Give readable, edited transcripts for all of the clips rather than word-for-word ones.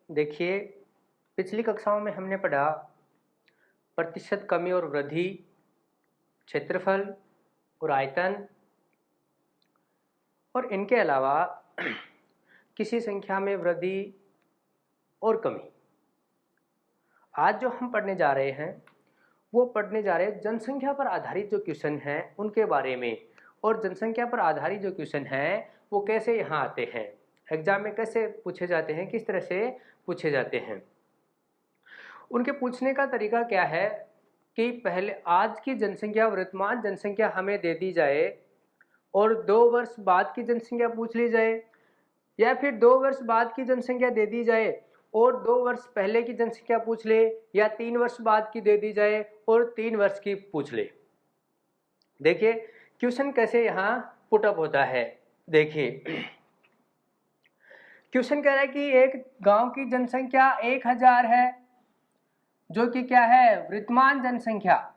देखिए, पिछली कक्षाओं में हमने पढ़ा प्रतिशत कमी और वृद्धि, क्षेत्रफल और आयतन और इनके अलावा किसी संख्या में वृद्धि और कमी। आज जो हम पढ़ने जा रहे हैं वो पढ़ने जा रहे हैं जनसंख्या पर आधारित जो क्वेश्चन हैं उनके बारे में। और जनसंख्या पर आधारित जो क्वेश्चन हैं वो कैसे यहाँ आते हैं, एग्जाम में कैसे पूछे जाते हैं, किस तरह से पूछे जाते हैं। उनके पूछने का तरीका क्या है कि पहले आज की जनसंख्या, वर्तमान जनसंख्या हमें दे दी जाए और 2 वर्ष बाद की जनसंख्या पूछ ली जाए, या फिर 2 वर्ष बाद की जनसंख्या दे दी जाए और 2 वर्ष पहले की जनसंख्या पूछ ले, या 3 वर्ष बाद की दे दी जाए और 3 वर्ष की पूछ ले। देखिए क्वेश्चन कैसे यहाँ पुटअप होता है। देखिए क्वेश्चन कह रहा है कि एक गांव की जनसंख्या 1000 है, जो कि क्या है, वर्तमान जनसंख्या।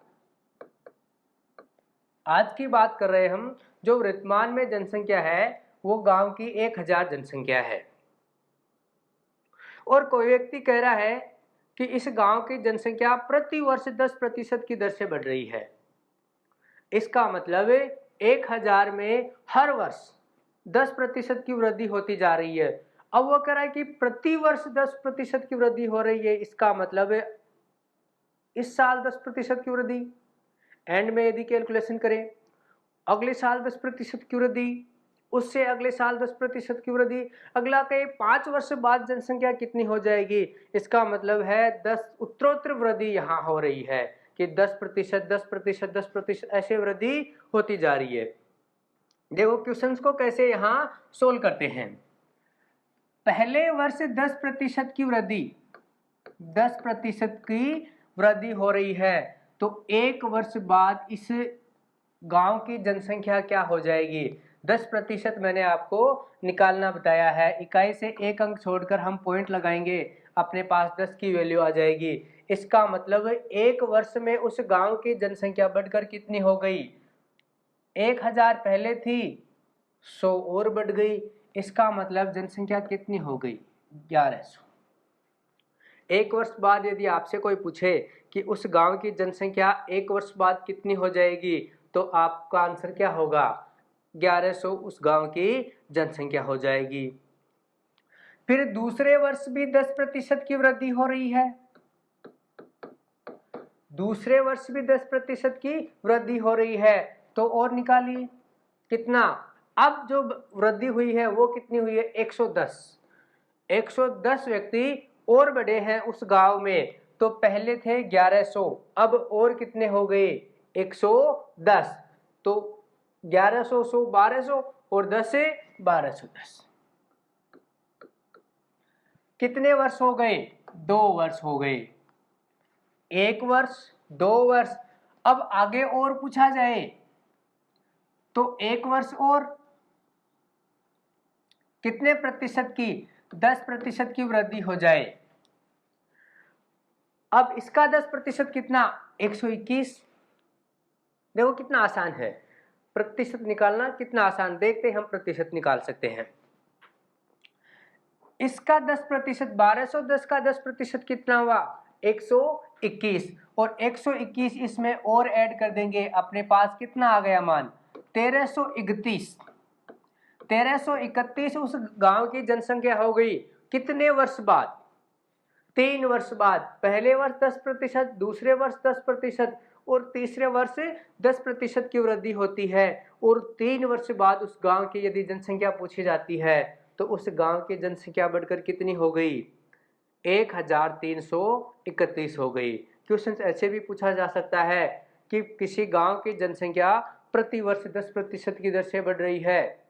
आज की बात कर रहे हैं हम, जो वर्तमान में जनसंख्या है वो गांव की 1000 जनसंख्या है। और कोई व्यक्ति कह रहा है कि इस गांव की जनसंख्या प्रति वर्ष 10% की दर से बढ़ रही है। इसका मतलब 1000 में हर वर्ष 10% की वृद्धि होती जा रही है। अब वो कह रहा है कि प्रति वर्ष 10% की वृद्धि हो रही है, इसका मतलब इस साल 10% की वृद्धि, एंड में यदि कैलकुलेशन करें अगले साल 10% की वृद्धि, उससे अगले साल 10% की वृद्धि, अगला के 5 वर्ष बाद जनसंख्या कितनी हो जाएगी। इसका मतलब है 10 उत्तरोत्तर वृद्धि यहाँ हो रही है कि 10%, 10%, 10% ऐसे वृद्धि होती जा रही है। देखो क्वेश्चंस को कैसे यहाँ सोल्व करते हैं। पहले वर्ष 10% की वृद्धि, 10% की वृद्धि हो रही है, तो 1 वर्ष बाद इस गांव की जनसंख्या क्या हो जाएगी। 10% मैंने आपको निकालना बताया है, इकाई से 1 अंक छोड़कर हम पॉइंट लगाएंगे, अपने पास 10 की वैल्यू आ जाएगी। इसका मतलब 1 वर्ष में उस गांव की जनसंख्या बढ़कर कितनी हो गई, 1000 पहले थी 100 और बढ़ गई। इसका मतलब जनसंख्या कितनी हो गई, 1100। 1 वर्ष बाद यदि आपसे कोई पूछे कि उस गांव की जनसंख्या 1 वर्ष बाद कितनी हो जाएगी, तो आपका आंसर क्या होगा, 1100 उस गांव की जनसंख्या हो जाएगी। फिर दूसरे वर्ष भी 10% की वृद्धि हो रही है, दूसरे वर्ष भी 10% की वृद्धि हो रही है, तो और निकालिए कितना। अब जो वृद्धि हुई है वो कितनी हुई है, 110। 110 व्यक्ति और बढ़े हैं उस गांव में, तो पहले थे 1100, अब और कितने हो गए, 110। तो 1100, 100, 1200 और 10 से 1210। कितने वर्ष हो गए, 2 वर्ष हो गए। 1 वर्ष, 2 वर्ष। अब आगे और पूछा जाए तो 1 वर्ष और कितने प्रतिशत की, 10% की वृद्धि हो जाए। अब इसका 10% कितना, 121। देखो कितना आसान है प्रतिशत निकालना, कितना आसान, देखते हम प्रतिशत निकाल सकते हैं। इसका 10%, 1210 का 10% कितना हुआ, 121। और 121 इसमें और ऐड कर देंगे, अपने पास कितना आ गया मान, 1331। 1331 उस गांव की जनसंख्या हो गई कितने वर्ष बाद, 3 वर्ष बाद। पहले वर्ष 10%, दूसरे वर्ष 10% और तीसरे वर्ष 10% की वृद्धि होती है। और 3 वर्ष बाद उस गांव की यदि जनसंख्या पूछी जाती है तो उस गांव की जनसंख्या बढ़कर कितनी हो गई, 1331 हो गई। क्वेश्चन ऐसे भी पूछा जा सकता है कि किसी गांव की जनसंख्या प्रति वर्ष 10% की दर से बढ़ रही है,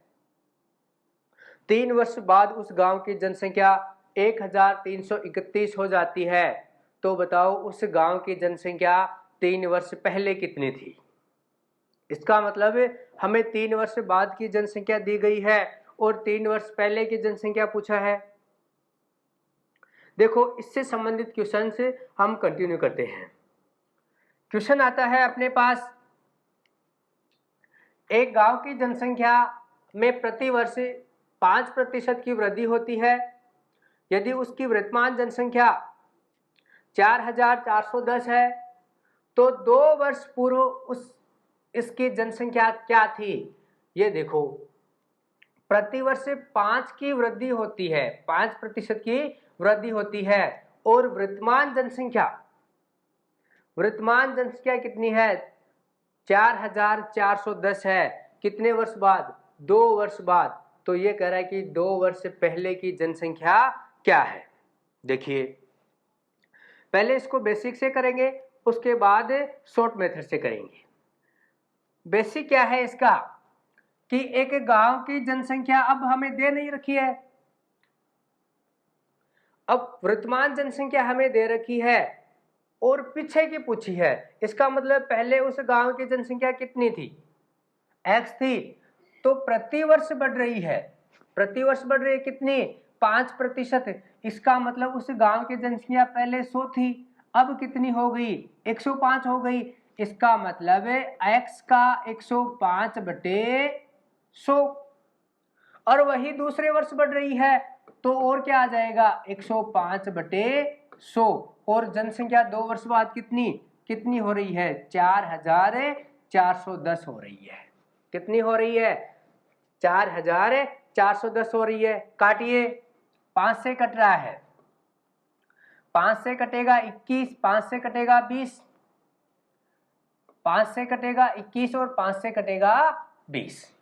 3 वर्ष बाद उस गांव की जनसंख्या 1331 हो जाती है, तो बताओ उस गांव की जनसंख्या 3 वर्ष पहले कितनी थी। इसका मतलब हमें 3 वर्ष बाद की जनसंख्या दी गई है और 3 वर्ष पहले की जनसंख्या पूछा है। देखो इससे संबंधित क्वेश्चन से हम कंटिन्यू करते हैं। क्वेश्चन आता है अपने पास, एक गांव की जनसंख्या में प्रति वर्ष 5% की वृद्धि होती है, यदि उसकी वर्तमान जनसंख्या 4410 है तो 2 वर्ष पूर्व इसकी जनसंख्या क्या थी? ये देखो, प्रति वर्ष 5 की वृद्धि होती है, 5% की वृद्धि होती है। और वर्तमान जनसंख्या कितनी है? 4410 है। कितने वर्ष बाद? 2 वर्ष बाद। तो ये कह रहा है कि 2 वर्ष पहले की जनसंख्या क्या है। देखिए, पहले इसको बेसिक से करेंगे, उसके बाद शॉर्ट मेथड से करेंगे। बेसिक क्या है इसका कि एक गांव की जनसंख्या अब हमें दे नहीं रखी है, अब वर्तमान जनसंख्या हमें दे रखी है और पीछे की पूछी है। इसका मतलब पहले उस गांव की जनसंख्या कितनी थी? x थी। तो प्रति वर्ष बढ़ रही है, प्रति वर्ष बढ़ रही है कितनी? 5%। इसका मतलब उस गांव की जनसंख्या पहले 100 थी, अब कितनी हो गई? 105 हो गई। इसका मतलब है x का 105 बटे 100। और वही दूसरे वर्ष बढ़ रही है तो और क्या आ जाएगा? 105 बटे 100। और जनसंख्या 2 वर्ष बाद कितनी हो रही है? 4410 हो रही है। कितनी हो रही है? 4410 हो रही है। काटिए, 5 से कट रहा है, 5 से कटेगा 21, 5 से कटेगा 20, 5 से कटेगा 21 और 5 से कटेगा 20।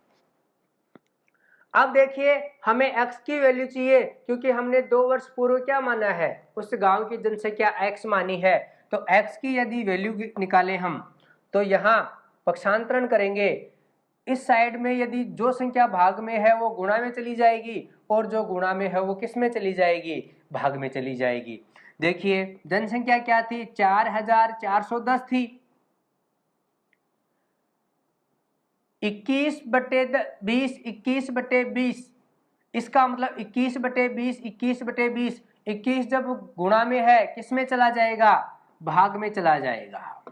अब देखिए, हमें x की वैल्यू चाहिए क्योंकि हमने 2 वर्ष पूर्व क्या माना है? उस गांव की जनसंख्या x मानी है। तो x की यदि वैल्यू निकालें हम तो यहाँ पक्षांतरण करेंगे। इस साइड में यदि जो संख्या भाग में है वो गुणा में चली जाएगी और जो गुणा में है वो किस में चली जाएगी? भाग में चली जाएगी। देखिए, जनसंख्या क्या थी? 4410 थी। 21 बटे 20, 21 बटे 20, इसका मतलब 21 बटे 20, 21 बटे 20, 21 जब गुणा में है किस में चला जाएगा? भाग में चला जाएगा।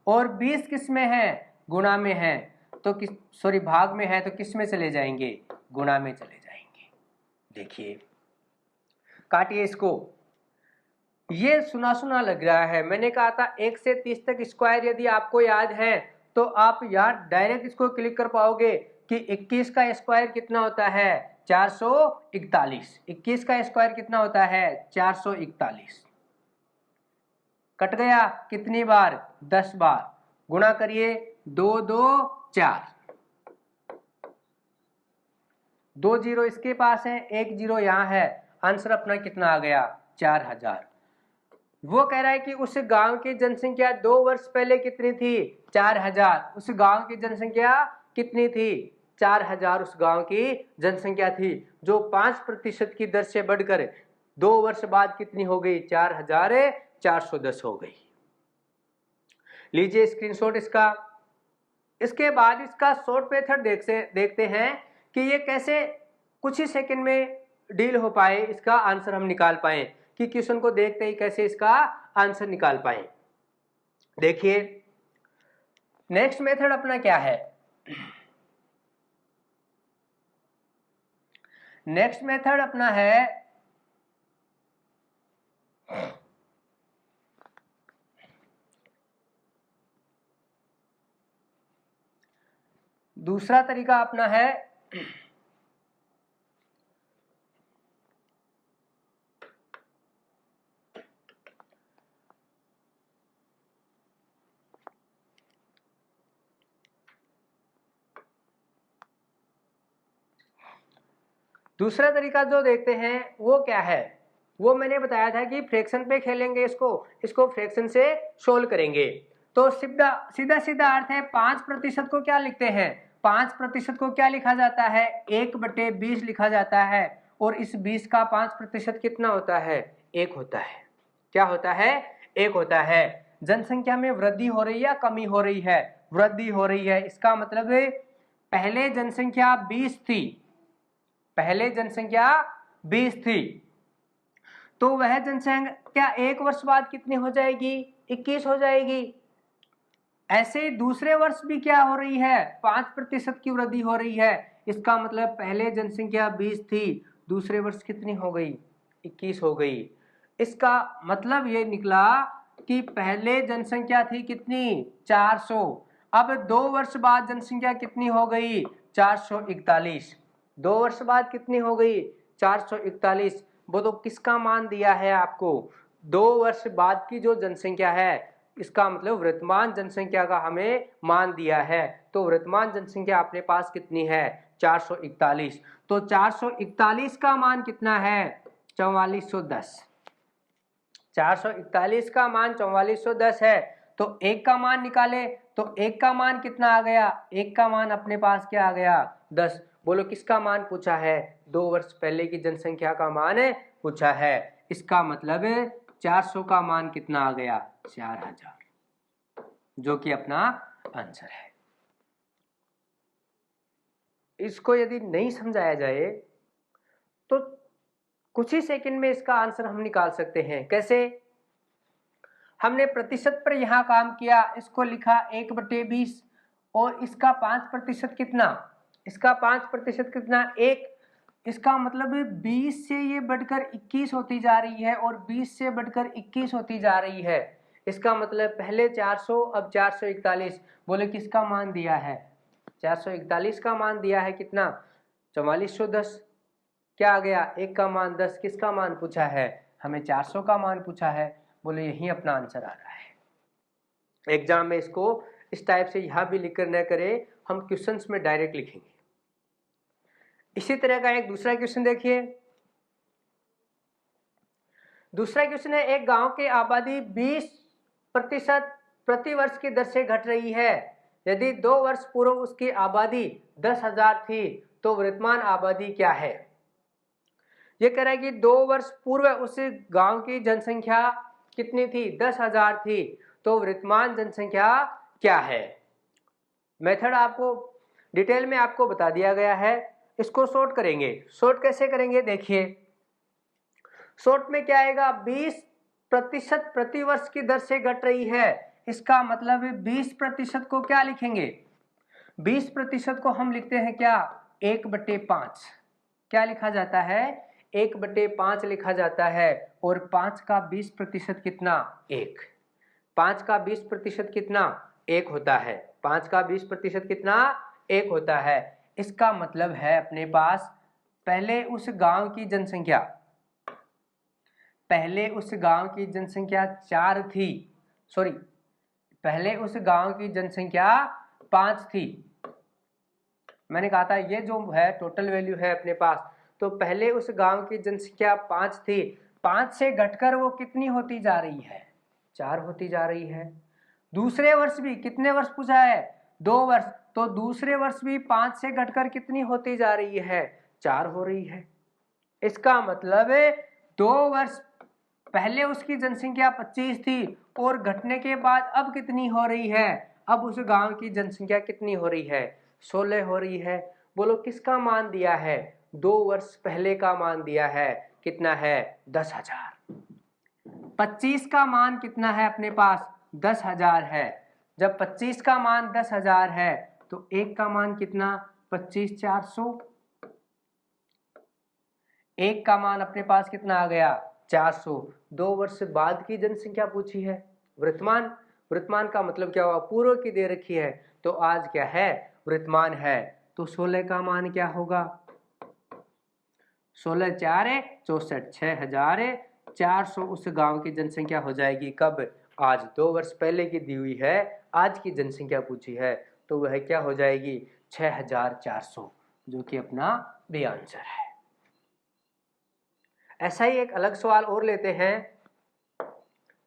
और 20 किस में है? गुणा में है। तो भाग में है तो किस में चले जाएंगे? गुणा में चले जाएंगे। देखिए, काटिए इसको। ये सुना सुना लग रहा है, मैंने कहा था 1 से 30 तक स्क्वायर यदि आपको याद है तो आप यहाँ डायरेक्ट इसको क्लिक कर पाओगे कि 21 का स्क्वायर कितना होता है? 441। 21 का स्क्वायर कितना होता है? 441। कट गया कितनी बार? 10 बार। गुणा करिए, 2 2 4, 2 जीरो इसके पास है, 1 जीरो यहाँ है। आंसर अपना कितना आ गया? 4000। वो कह रहा है कि उस गांव की जनसंख्या 2 वर्ष पहले कितनी थी? 4000। उस गांव की जनसंख्या कितनी थी? 4000 उस गांव की जनसंख्या थी, जो 5% की दर से बढ़कर 2 वर्ष बाद कितनी हो गई? 4410 हो गई। लीजिए स्क्रीनशॉट इसका। इसके बाद इसका शॉर्ट मेथड देखते हैं कि ये कैसे कुछ ही सेकंड में डील हो पाए, इसका आंसर हम निकाल पाए, कि क्वेश्चन को देखते ही कैसे इसका आंसर निकाल पाए। देखिए, नेक्स्ट मेथड अपना क्या है? नेक्स्ट मेथड अपना है दूसरा तरीका अपना है दूसरा तरीका जो देखते हैं वो क्या है? वो मैंने बताया था कि फ्रैक्शन पे खेलेंगे, इसको फ्रैक्शन से सोल्व करेंगे। तो सीधा सीधा अर्थ है 5% को क्या लिखते हैं? 5% को क्या लिखा जाता है? 1/20 लिखा जाता है। और इस 20 का 5% कितना होता है? 1 होता है। क्या होता है? 1 होता है। जनसंख्या में वृद्धि हो रही है या कमी हो रही है? वृद्धि हो रही है। इसका मतलब है पहले जनसंख्या 20 थी, पहले जनसंख्या 20 थी, तो वह जनसंख्या 1 वर्ष बाद कितनी हो जाएगी? 21 हो जाएगी। ऐसे ही दूसरे वर्ष भी क्या हो रही है? 5% की वृद्धि हो रही है। इसका मतलब पहले जनसंख्या 20 थी दूसरे वर्ष कितनी हो गई? 21 हो गई। इसका मतलब ये निकला कि पहले जनसंख्या थी कितनी? 400। अब 2 वर्ष बाद जनसंख्या कितनी हो गई? 441। 2 वर्ष बाद कितनी हो गई? 441। बोलो किसका मान दिया है आपको? 2 वर्ष बाद की जो जनसंख्या है, इसका मतलब वर्तमान जनसंख्या का हमें मान दिया है। तो वर्तमान जनसंख्या अपने पास कितनी है? 441। तो 441 का मान कितना है? 4410। 441 का मान 4410 है। तो 1 का मान निकाले तो 1 का मान कितना आ गया? 1 का मान अपने पास क्या आ गया? 10। बोलो किसका मान पूछा है? 2 वर्ष पहले की जनसंख्या का मान पूछा है। इसका मतलब 400 का मान कितना आ गया? 4000, जो कि अपना आंसर है। इसको यदि नहीं समझाया जाए तो कुछ ही सेकंड में इसका आंसर हम निकाल सकते हैं। कैसे? हमने प्रतिशत पर यहां काम किया, इसको लिखा 1/20 और इसका 5% कितना? इसका 5% कितना? 1। इसका मतलब 20 से ये बढ़कर 21 होती जा रही है और 20 से बढ़कर 21 होती जा रही है। इसका मतलब पहले 400, अब 441। बोले किसका मान दिया है? 441 का मान दिया है कितना? 4410। क्या आ गया? 1 का मान 10। किसका मान पूछा है? हमें 400 का मान पूछा है। बोले यही अपना आंसर आ रहा है। एग्जाम में इसको इस टाइप से यहां भी लिखकर न करें, हम क्वेश्चंस में डायरेक्ट लिखेंगे। इसी तरह का एक दूसरा क्वेश्चन देखिए। दूसरा क्वेश्चन है, एक गांव की आबादी 20% प्रति वर्ष की दर से घट रही है। यदि 2 वर्ष पूर्व उसकी आबादी 10,000 थी तो वर्तमान आबादी क्या है? ये कह रहा है कि 2 वर्ष पूर्व उस गांव की जनसंख्या कितनी थी? 10,000 थी। तो वर्तमान जनसंख्या क्या है? मेथड आपको डिटेल में आपको बता दिया गया है। इसको सॉर्ट करेंगे। सॉर्ट कैसे करेंगे? देखिए, सॉर्ट में क्या आएगा? 20% प्रति वर्ष की दर से घट रही है। इसका मतलब 20% को क्या लिखेंगे? 20% को हम लिखते हैं क्या? 1/5। क्या लिखा जाता है? 1/5 लिखा जाता है। और 5 का 20% कितना? 1। 5 का 20% कितना? 1 होता है। 5 का 20% कितना? 1 होता है। इसका मतलब है अपने पास पहले उस गांव की जनसंख्या 4 थी। सॉरी, पहले उस गांव की जनसंख्या 5 थी। मैंने कहा था ये जो है टोटल वैल्यू है अपने पास। तो पहले उस गांव की जनसंख्या 5 थी। 5 से घटकर वो कितनी होती जा रही है? 4 होती जा रही है। दूसरे वर्ष भी कितने वर्ष पूछा है? 2 वर्ष। तो दूसरे वर्ष भी 5 से घटकर कितनी होती जा रही है? 4 हो रही है। इसका मतलब 2 वर्ष पहले उसकी जनसंख्या 25 थी और घटने के बाद अब कितनी हो रही है? अब उस गांव की जनसंख्या कितनी हो रही है? 16 हो रही है। बोलो किसका मान दिया है? 2 वर्ष पहले का मान दिया है। कितना है? 10,000। 25 का मान कितना है अपने पास? 10,000 है। जब 25 का मान 10,000 है तो 1 का मान कितना? 25 400। 1 का मान अपने पास कितना आ गया? 400। 2 वर्ष बाद की जनसंख्या पूछी है। वर्तमान, वर्तमान का मतलब क्या हुआ? पूर्व की दे रखी है। तो आज क्या है? वर्तमान है। तो 16 का मान क्या होगा? 16 4 64, 6,400 उस गांव की जनसंख्या हो जाएगी। कब? आज। 2 वर्ष पहले की दी हुई है, आज की जनसंख्या पूछी है, तो वह क्या हो जाएगी? 6,400, जो कि अपना बी आंसर है। ऐसा ही एक अलग सवाल और लेते हैं।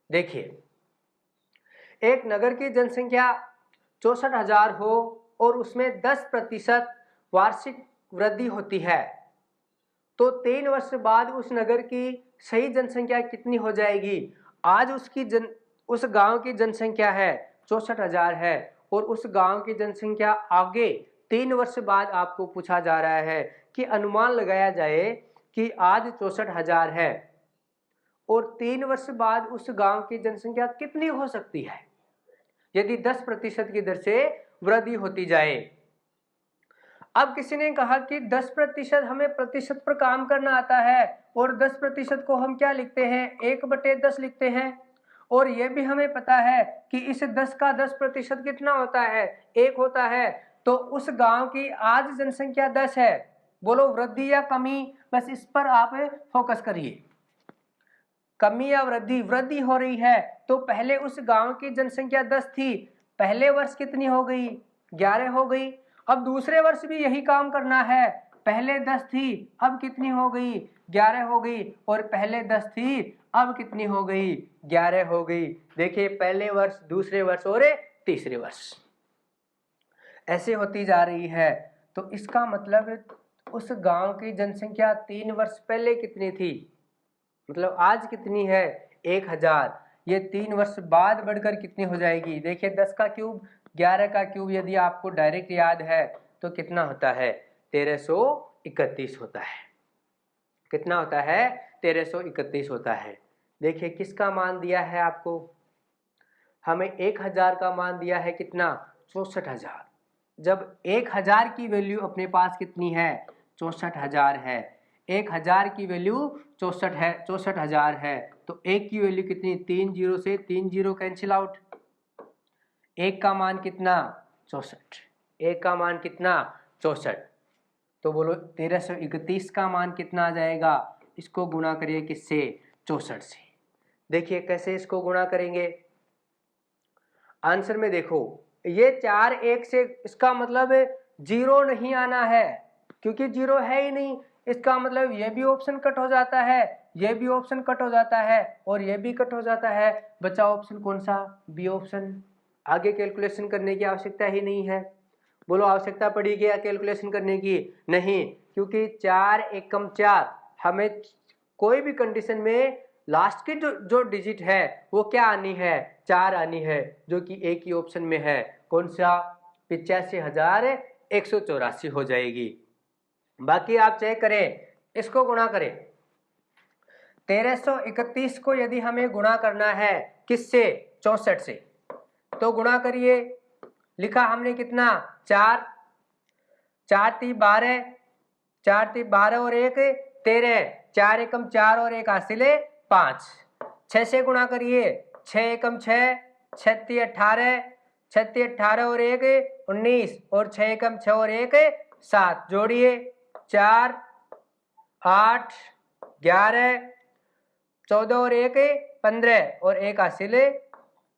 देखिए, एक नगर की जनसंख्या 64,000 हो और उसमें 10% वार्षिक वृद्धि होती है, तो 3 वर्ष बाद उस नगर की सही जनसंख्या कितनी हो जाएगी? आज उस गांव की जनसंख्या है 64,000 है और उस गांव की जनसंख्या आगे 3 वर्ष बाद आपको पूछा जा रहा है कि अनुमान लगाया जाए कि आज 64,000 है और 3 वर्ष बाद उस गांव की जनसंख्या कितनी हो सकती है यदि 10% की दर से वृद्धि होती जाए। अब किसी ने कहा कि 10% हमें प्रतिशत पर काम करना आता है और 10% को हम क्या लिखते हैं, 1/10 लिखते हैं। और ये भी हमें पता है कि इस 10 का 10% कितना होता है, 1 होता है। तो उस गांव की आज जनसंख्या 10 है। बोलो वृद्धि या कमी, बस इस पर आप फोकस करिए। कमी या वृद्धि, वृद्धि हो रही है। तो पहले उस गांव की जनसंख्या 10 थी, पहले वर्ष कितनी हो गई, 11 हो गई। अब दूसरे वर्ष भी यही काम करना है, पहले 10 थी अब कितनी हो गई, 11 हो गई। और पहले 10 थी अब कितनी हो गई, 11 हो गई। देखिए पहले वर्ष, दूसरे वर्ष और तीसरे वर्ष ऐसे होती जा रही है। तो इसका मतलब उस गांव की जनसंख्या 3 वर्ष पहले कितनी थी, मतलब आज कितनी है, 1000। ये 3 वर्ष बाद बढ़कर कितनी हो जाएगी। देखिए 10 का क्यूब 11 का क्यूब यदि आपको डायरेक्ट याद है तो कितना होता है, 1331 होता है। कितना होता है, 1331 होता है। देखिए किसका मान दिया है आपको, हमें 1000 का मान दिया है कितना, 64,000। जब 1000 की वैल्यू अपने पास कितनी है, 64,000 है। 1000 की वैल्यू 64 है, 64,000 है। तो 1 की वैल्यू कितनी, 3 जीरो से 3 जीरो कैंसिल आउट। 1 का मान कितना, 64। 1 का मान कितना, 64। तो बोलो 1331 का मान कितना आ जाएगा, इसको गुणा करिए किससे, 64 से। देखिए कैसे इसको गुणा करेंगे, आंसर में देखो ये 4 1 से, इसका मतलब जीरो नहीं आना है क्योंकि जीरो है ही नहीं। इसका मतलब ये भी ऑप्शन कट हो जाता है, ये भी ऑप्शन कट हो जाता है और ये भी कट हो जाता है। बचा ऑप्शन कौन सा, बी ऑप्शन। आगे कैलकुलेशन करने की आवश्यकता ही नहीं है। बोलो आवश्यकता पड़ी क्या कैलकुलेशन करने की, नहीं, क्योंकि 4 एकम 4 हमें कोई भी कंडीशन में लास्ट की जो डिजिट है वो क्या आनी है, 4 आनी है, जो कि एक ही ऑप्शन में है, कौन सा, 85,184 हो जाएगी। बाकी आप चेक करें, इसको गुणा करें। 1331 को यदि हमें गुणा करना है किससे, 64 से, तो गुणा करिए। लिखा हमने कितना, 4, 4 × 3 = 12, 4 × 3 = 12 और 1 13, 4 एकम 4 और 1 हासिले 5। 6 से गुणा करिए, 6 एकम 6, 6 × 3 = 18, 6 × 3 = 18 और 1 19 और 6 एकम 6 और 1 7। जोड़िए 4 8 11 14 और 1 15 और 1 हासिले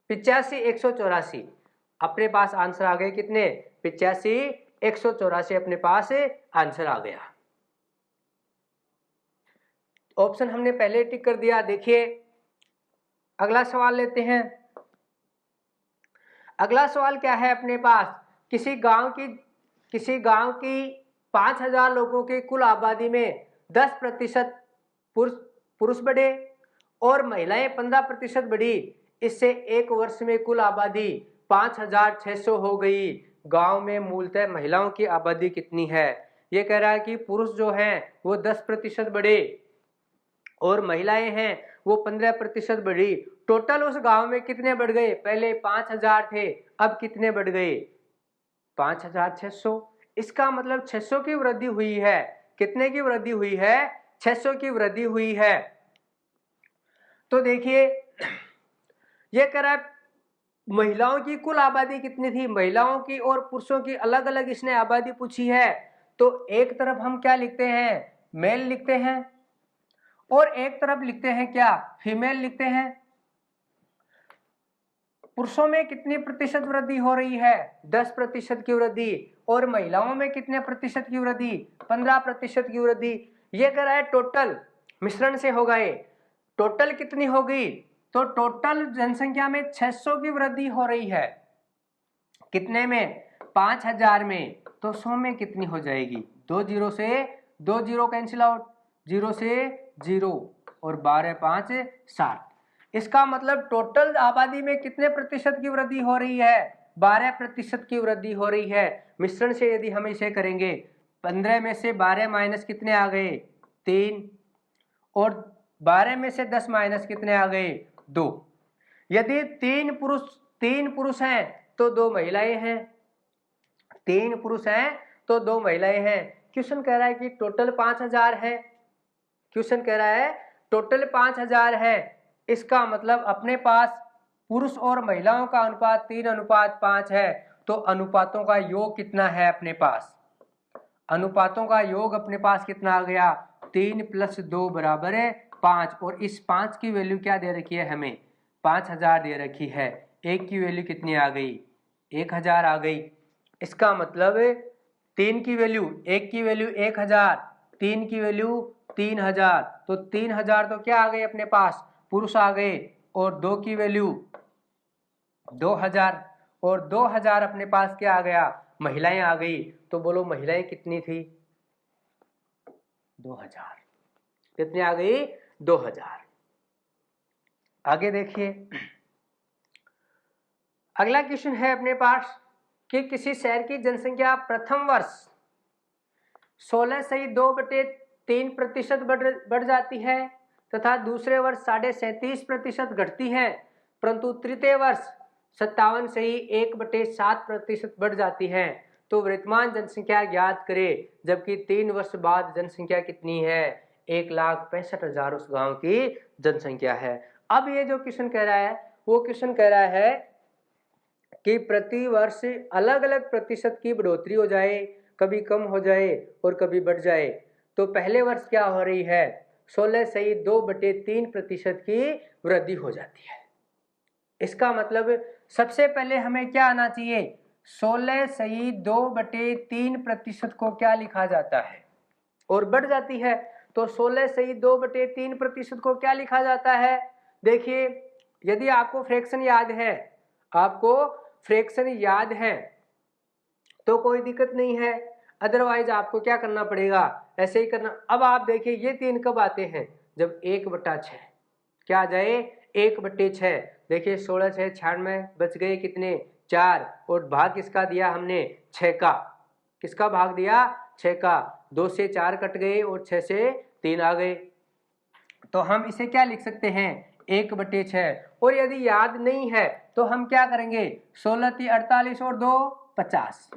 85,184। अपने पास आंसर आ गए कितने, 85,184 अपने पास आंसर आ गया। ऑप्शन हमने पहले टिक कर दिया। देखिए अगला सवाल लेते हैं। अगला सवाल क्या है अपने पास, किसी गांव की 5000 लोगों की कुल आबादी में 10% पुरुष बढ़े और महिलाएं 15% बढ़ी। इससे एक वर्ष में कुल आबादी 5600 हो गई। गांव में मूलतः महिलाओं की आबादी कितनी है। ये कह रहा है कि पुरुष जो हैं वो 10% बढ़े और महिलाएं हैं वो 15% बढ़ी। टोटल उस गांव में कितने बढ़ गए, पहले 5000 थे अब कितने बढ़ गए, 5600। इसका मतलब 600 की वृद्धि हुई है। कितने की वृद्धि हुई है, 600 की वृद्धि हुई है। तो देखिए ये कह रहा है महिलाओं की कुल आबादी कितनी थी, महिलाओं की और पुरुषों की अलग अलग इसने आबादी पूछी है। तो एक तरफ हम क्या लिखते हैं, मेल लिखते हैं और एक तरफ लिखते हैं क्या, फीमेल लिखते हैं। पुरुषों में कितनी प्रतिशत वृद्धि हो रही है, 10% की वृद्धि, और महिलाओं में कितने प्रतिशत की वृद्धि, 15% की वृद्धि। ये कह रहा है टोटल मिश्रण से हो गए, टोटल कितनी हो गई, तो टोटल जनसंख्या में 600 की वृद्धि हो रही है। कितने में, 5000 में। तो 100 में कितनी हो जाएगी, 2 जीरो से 2 जीरो कैंसिल आउट, 0 से 0 और 12 5 60। इसका मतलब टोटल आबादी में कितने प्रतिशत की वृद्धि हो रही है, 12% की वृद्धि हो रही है। मिश्रण से यदि हम इसे करेंगे, 15 में से 12 माइनस कितने आ गए, 3, और 12 में से 10 माइनस कितने आ गए, 2। यदि 3 पुरुष हैं तो 2 महिलाएं हैं, 3 पुरुष हैं तो 2 महिलाएं हैं। क्वेश्चन कह रहा है कि टोटल 5000 है। क्वेश्चन कह रहा है टोटल 5000 है। इसका मतलब अपने पास पुरुष और महिलाओं का अनुपात 3:5 है। तो अनुपातों का योग कितना है अपने पास? अनुपातों का योग अपने पास कितना आ गया? 3 + 2 बराबर है 5। और इस 5 की वैल्यू क्या दे रखी है हमें? 5000 दे रखी है। एक की वैल्यू कितनी आ गई? 1000 आ गई। इसका मतलब 3 की वैल्यू, एक की वैल्यू 1000, 3 की वैल्यू 3000। तो 3000 तो क्या आ गए अपने पास? पुरुष आ गए। और 2 की वैल्यू 2000, और 2000 अपने पास क्या आ गया? महिलाएं आ गई। तो बोलो महिलाएं कितनी थी? 2000। कितनी आ गई? 2000। आगे देखिए, अगला क्वेश्चन है अपने पास कि किसी शहर की जनसंख्या प्रथम वर्ष 16.2/3% बढ़ जाती है तथा दूसरे वर्ष 37.5% घटती है, परंतु तृतीय वर्ष 57.1/7% बढ़ जाती है। तो वर्तमान जनसंख्या ज्ञात करें, जबकि 3 वर्ष बाद जनसंख्या कितनी है? 1,65,000 उस गांव की जनसंख्या है। अब ये जो क्वेश्चन कह रहा है वो क्वेश्चन कह रहा है कि प्रति वर्ष अलग अलग प्रतिशत की बढ़ोतरी हो जाए, कभी कम हो जाए और कभी बढ़ जाए। तो पहले वर्ष क्या हो रही है? 16.2/3% की वृद्धि हो जाती है। इसका मतलब सबसे पहले हमें क्या आना चाहिए? 16.2/3% को क्या लिखा जाता है? और बढ़ जाती है तो 16.2/3% को क्या लिखा जाता है? देखिए, यदि आपको फ्रैक्शन याद है, आपको फ्रैक्शन याद है तो कोई दिक्कत नहीं है, अदरवाइज आपको क्या करना पड़ेगा? ऐसे ही करना। अब आप देखिए ये 3 कब आते हैं? जब 1/6 क्या आ जाए? 1/6। देखिए 16 6 96, बच गए कितने? 4। और भाग किसका दिया हमने? 6 का। किसका भाग दिया? 6 का। 2 से 4 कट गए और 6 से 3 आ गए। तो हम इसे क्या लिख सकते हैं? 1/6। और यदि याद नहीं है तो हम क्या करेंगे? 16 × 48 और 2 50,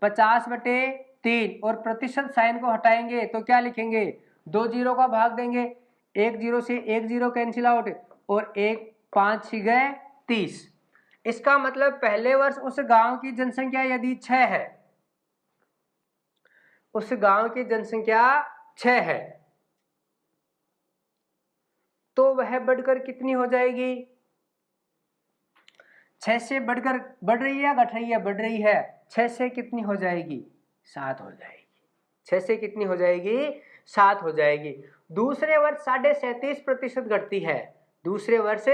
50/3। और प्रतिशत साइन को हटाएंगे तो क्या लिखेंगे? 2 जीरो का भाग देंगे, 1 जीरो से 1 जीरो कैंसिल आउट, और 1 5 6 गए 30। इसका मतलब पहले वर्ष उस गांव की जनसंख्या यदि 6 है, उस गांव की जनसंख्या 6 है, तो वह बढ़कर कितनी हो जाएगी? 6 से बढ़कर बढ़ रही है, घट रही है? बढ़ रही है। 6 से कितनी हो जाएगी? 7 हो जाएगी। 6 से कितनी हो जाएगी? 7 हो जाएगी। दूसरे वर्ष 37.5% घटती है। दूसरे वर्ष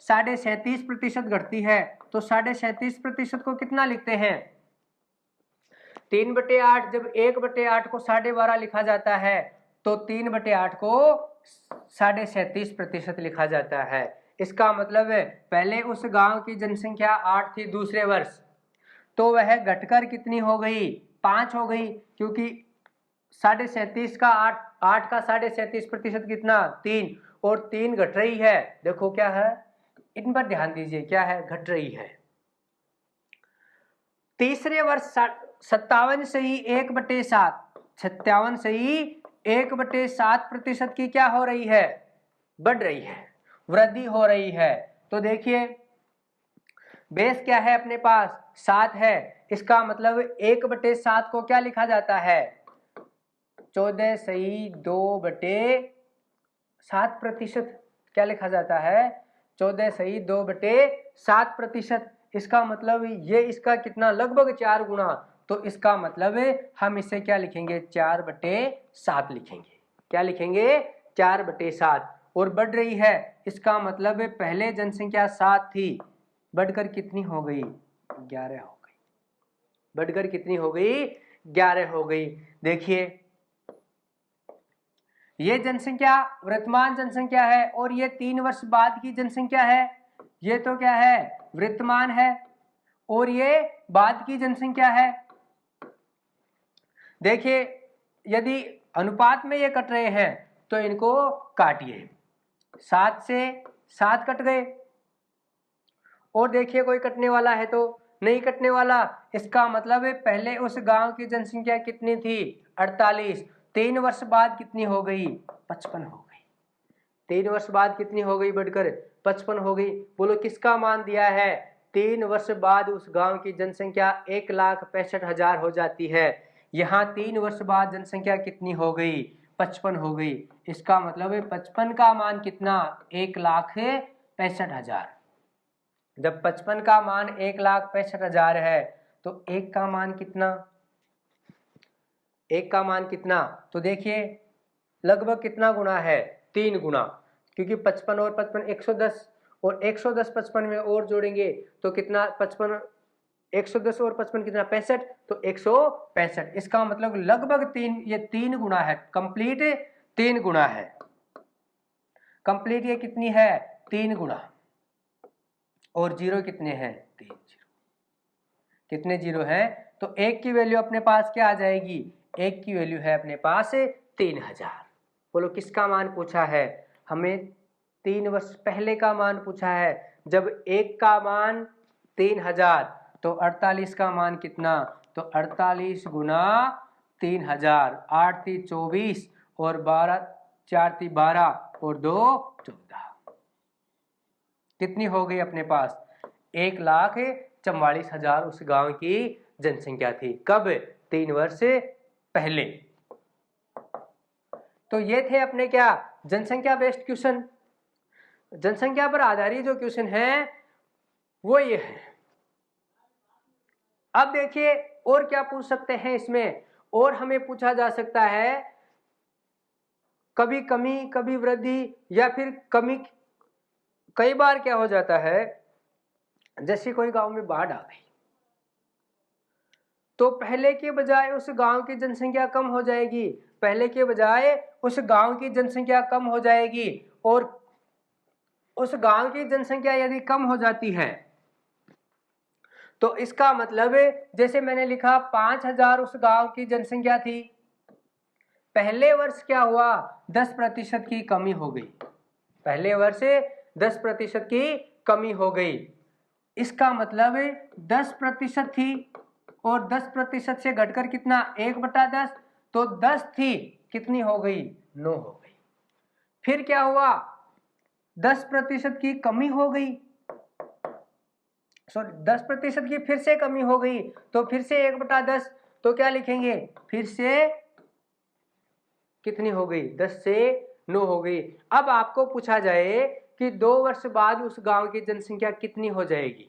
37.5% घटती है। तो 37.5% को कितना लिखते हैं? 3/8। जब 1/8 को 12.5 लिखा जाता है तो 3/8 को 37.5% लिखा जाता है। इसका मतलब है पहले उस गांव की जनसंख्या 8 थी दूसरे वर्ष, तो वह घटकर कितनी हो गई? 5 हो गई, क्योंकि 37.5 का 8 का 37.5% कितना? 3। और 3 घट रही है। देखो क्या है, इन पर ध्यान दीजिए, क्या है? घट रही है। तीसरे वर्ष 57 से ही 1/7, 57 से ही 1/7% की क्या हो रही है? बढ़ रही है, वृद्धि हो रही है। तो देखिए बेस क्या है अपने पास? 7 है। इसका मतलब 1/7 को क्या लिखा जाता है? 14.2/7%। क्या लिखा जाता है? 14.2/7%। इसका मतलब ये इसका कितना? लगभग 4 गुना। तो इसका मतलब हम इसे क्या लिखेंगे? 4/7 लिखेंगे। क्या लिखेंगे? 4/7। और बढ़ रही है, इसका मतलब पहले जनसंख्या 7 थी, बढ़कर कितनी हो गई? 11 हो गई। बढ़कर कितनी हो गई? 11 हो गई। देखिए ये जनसंख्या वर्तमान जनसंख्या है और ये 3 वर्ष बाद की जनसंख्या है। ये तो क्या है? वर्तमान है, और ये बाद की जनसंख्या है। देखिए यदि अनुपात में ये कट रहे हैं तो इनको काटिए। 7 से 7 कट गए, और देखिए कोई कटने वाला है तो नहीं कटने वाला। इसका मतलब है पहले उस गांव की जनसंख्या कितनी थी? 48। 3 वर्ष बाद कितनी हो गई? 55 हो गई। 3 वर्ष बाद कितनी हो गई बढ़कर? 55 हो गई। बोलो किसका मान दिया है? 3 वर्ष बाद उस गांव की जनसंख्या 1,65,000 हो जाती है। यहाँ 3 वर्ष बाद जनसंख्या कितनी हो गई? 55 हो गई। इसका मतलब है 55 का मान कितना? 1,65,000। जब 55 का मान 1,65,000 है तो 1 का मान कितना? 1 का मान कितना? तो देखिए लगभग कितना गुना है? 3 गुना, क्योंककि 55 और 55 110, और 110 55 में और जोड़ेंगे तो कितना? 55 110 और 55 कितना? 65, तो 165। इसका मतलब लगभग 3, ये 3 गुना है, कंप्लीट 3 गुना है। कंप्लीट ये कितनी है? 3 गुना। और जीरो कितने हैं? 3 जीरो। कितने जीरो हैं? तो 1 की वैल्यू अपने पास क्या आ जाएगी? 1 की वैल्यू है अपने पास 3000। बोलो किसका मान पूछा है? हमें 3 वर्ष पहले का मान पूछा है। जब 1 का मान 3000 तो 48 का मान कितना? तो 48 गुना 3000, 8 3 24 और 12 4 3 12 और 2 14। कितनी हो गई अपने पास? 1,44,000 उस गांव की जनसंख्या थी। कब? 3 वर्ष पहले। तो ये थे अपने क्या? जनसंख्या बेस्ड क्वेश्चन। जनसंख्या पर आधारित जो क्वेश्चन है वो ये है। अब देखिए और क्या पूछ सकते हैं इसमें। और हमें पूछा जा सकता है कभी कमी कभी वृद्धि, या फिर कमी। कई बार क्या हो जाता है, जैसे कोई गांव में बाढ़ आ गई तो पहले के बजाय उस गांव की जनसंख्या कम हो जाएगी। पहले के बजाय उस गांव की जनसंख्या कम हो जाएगी। और उस गांव की जनसंख्या यदि कम हो जाती है तो इसका मतलब है, जैसे मैंने लिखा 5,000 उस गांव की जनसंख्या थी, पहले वर्ष क्या हुआ? 10% की कमी हो गई। पहले वर्ष 10% की कमी हो गई। इसका मतलब है 10% थी और 10% से घटकर कितना? 1/10। तो 10 थी, कितनी हो गई? 9 हो गई। फिर क्या हुआ? 10% की कमी हो गई, सॉरी 10% की फिर से कमी हो गई, तो फिर से 1/10। तो क्या लिखेंगे? फिर से कितनी हो गई? 10 से 9 हो गई। अब आपको पूछा जाए कि 2 वर्ष बाद उस गांव की जनसंख्या कितनी हो जाएगी?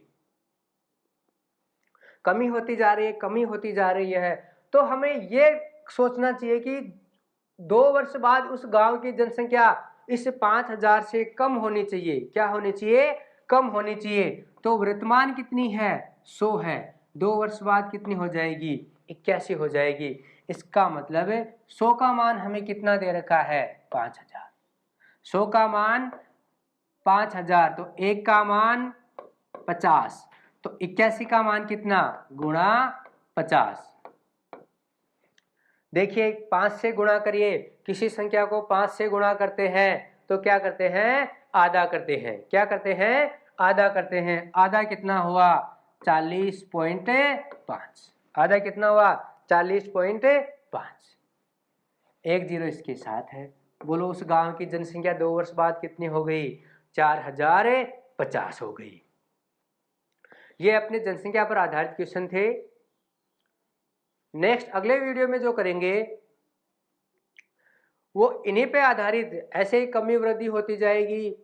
कमी होती जा रही है, कमी होती जा रही है। तो हमें यह सोचना चाहिए कि 2 वर्ष बाद उस गांव की जनसंख्या इस 5,000 से कम होनी चाहिए। क्या होनी चाहिए? कम होनी चाहिए। तो वर्तमान कितनी है? 100 है। 2 वर्ष बाद कितनी हो जाएगी? 81 हो जाएगी। इसका मतलब है 100 का मान हमें कितना दे रखा है? 5,000। 100 का मान 5,000, तो 1 का मान 50, तो 81 का मान कितना? गुणा 50। देखिए 5 से गुणा करिए। किसी संख्या को 5 से गुणा करते हैं तो क्या करते हैं? आधा करते हैं। क्या करते हैं? आधा करते हैं। आधा कितना हुआ? 40.5। आधा कितना हुआ? 40.5। 1 जीरो इसके साथ है। बोलो उस गांव की जनसंख्या 2 वर्ष बाद कितनी हो गई? 4,050 हो गई। ये अपने जनसंख्या पर आधारित क्वेश्चन थे। नेक्स्ट अगले वीडियो में जो करेंगे वो इन्हीं पे आधारित, ऐसे ही कमी वृद्धि होती जाएगी।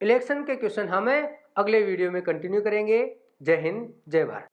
इलेक्शन के क्वेश्चन हमें अगले वीडियो में कंटिन्यू करेंगे। जय हिंद, जय भारत।